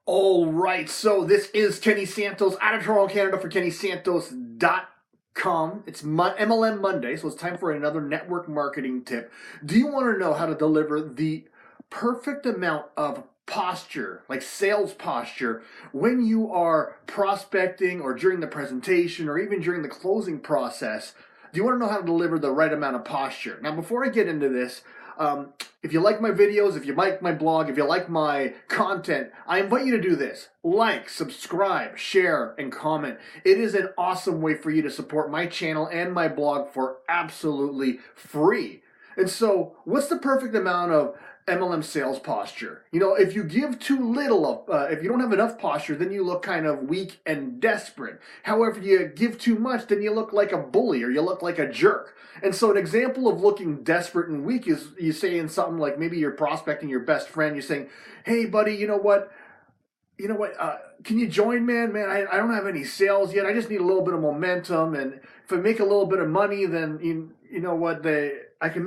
All right, so this is Kenny Santos out of Toronto, Canada for KennySantos.com. It's MLM Monday, so it's time for another network marketing tip. Do you want to know how to deliver the perfect amount of posture, like sales posture, when you are prospecting or during the presentation or even during the closing process? Do you want to know how to deliver the right amount of posture? Now, before I get into this, if you like my videos, if you like my blog, if you like my content, I invite you to do this. Like, subscribe, share, and comment. It is an awesome way for you to support my channel and my blog for absolutely free. And so, what's the perfect amount of MLM sales posture? You know, if you give too little of, if you don't have enough posture, then you look kind of weak and desperate. However, you give too much, then you look like a bully or you look like a jerk. And so an example of looking desperate and weak is you saying something like, maybe you're prospecting your best friend, you're saying, hey buddy, you know what, can you join, man? I don't have any sales yet. I just need a little bit of momentum. And if I make a little bit of money, then you know what, I can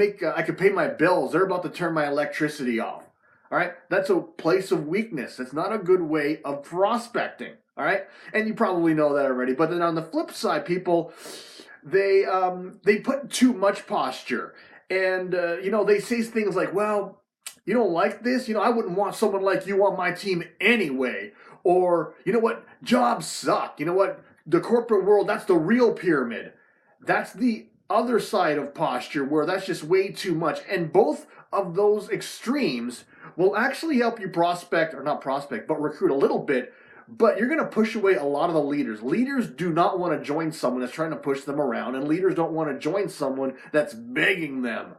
pay my bills. They're about to turn my electricity off. All right. That's a place of weakness. It's not a good way of prospecting. All right. And you probably know that already. But then on the flip side, people, they put too much posture, and they say things like, well, you don't like this? I wouldn't want someone like you on my team anyway. Or, you know what? Jobs suck. You know what? The corporate world, that's the real pyramid. That's the other side of posture where that's just way too much. And both of those extremes will actually help you prospect, or not prospect, but recruit a little bit. But you're going to push away a lot of the leaders. Leaders do not want to join someone that's trying to push them around, and leaders don't want to join someone that's begging them.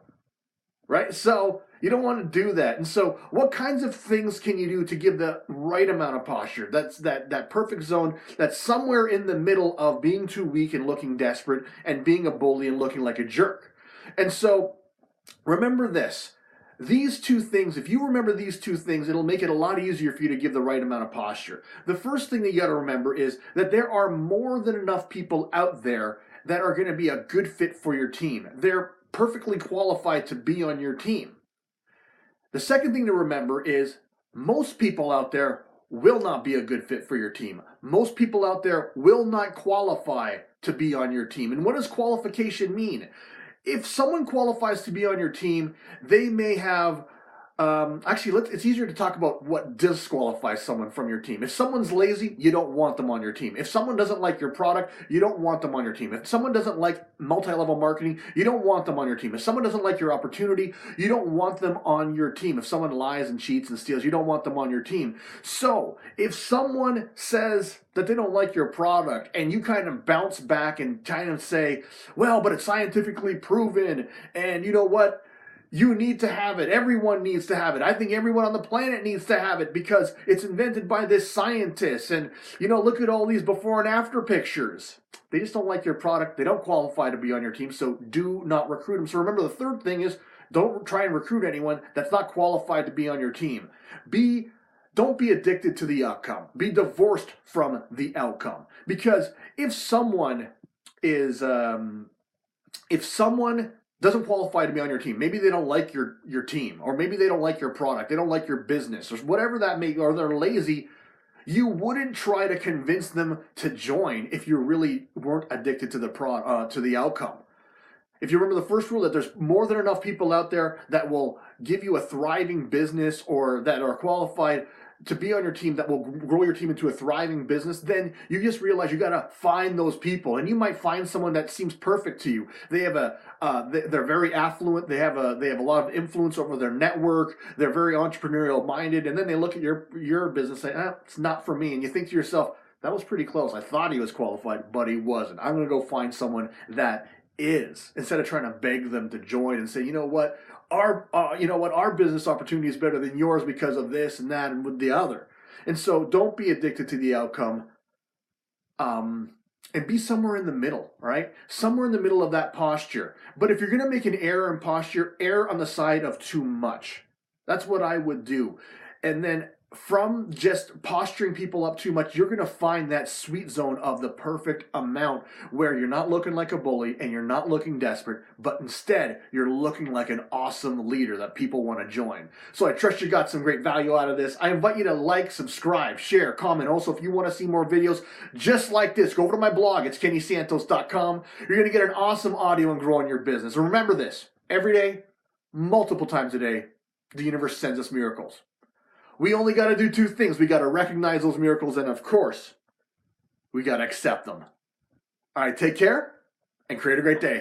Right? So you don't want to do that. And so what kinds of things can you do to give the right amount of posture? That's that perfect zone that's somewhere in the middle of being too weak and looking desperate and being a bully and looking like a jerk. And so remember this. These two things, if you remember these two things, it'll make it a lot easier for you to give the right amount of posture. The first thing that you got to remember is that there are more than enough people out there that are going to be a good fit for your team. They're perfectly qualified to be on your team. The second thing to remember is most people out there will not be a good fit for your team. Most people out there will not qualify to be on your team. And what does qualification mean? If someone qualifies to be on your team, they may have, it's easier to talk about what disqualifies someone from your team. If someone's lazy, you don't want them on your team. If someone doesn't like your product, you don't want them on your team. If someone doesn't like multi-level marketing, you don't want them on your team. If someone doesn't like your opportunity, you don't want them on your team. If someone lies and cheats and steals, you don't want them on your team. So if someone says that they don't like your product and you kind of bounce back and kind of say, well, but it's scientifically proven, and you know what? You need to have it. Everyone needs to have it. I think everyone on the planet needs to have it because it's invented by this scientist. And, look at all these before and after pictures. They just don't like your product. They don't qualify to be on your team, so do not recruit them. So remember, the third thing is don't try and recruit anyone that's not qualified to be on your team. Don't be addicted to the outcome. Be divorced from the outcome. Because if someone doesn't qualify to be on your team, maybe they don't like your team, or maybe they don't like your product, they don't like your business, or whatever that may be, or they're lazy, you wouldn't try to convince them to join if you really weren't addicted to the outcome. If you remember the first rule, that there's more than enough people out there that will give you a thriving business or that are qualified to be on your team, that will grow your team into a thriving business, then you just realize you got to find those people. And you might find someone that seems perfect to you. They have they're very affluent. They have a lot of influence over their network. They're very entrepreneurial minded. And then they look at your business and say, it's not for me. And you think to yourself, that was pretty close. I thought he was qualified, but he wasn't. I'm going to go find someone that is, instead of trying to beg them to join and say, you know what, our business opportunity is better than yours because of this and that and with the other. And so don't be addicted to the outcome, and be somewhere in the middle, right? Somewhere in the middle of that posture. But if you're going to make an error in posture, err on the side of too much. That's what I would do. And then from just posturing people up too much, you're going to find that sweet zone of the perfect amount where you're not looking like a bully and you're not looking desperate, but instead you're looking like an awesome leader that people want to join. So I trust you got some great value out of this. I invite you to like, subscribe, share, comment. Also, if you want to see more videos just like this, go over to my blog. It's kennysantos.com. You're going to get an awesome audio and growing your business. And remember this, every day, multiple times a day, the universe sends us miracles. We only got to do two things. We got to recognize those miracles, and of course, we got to accept them. All right, take care and create a great day.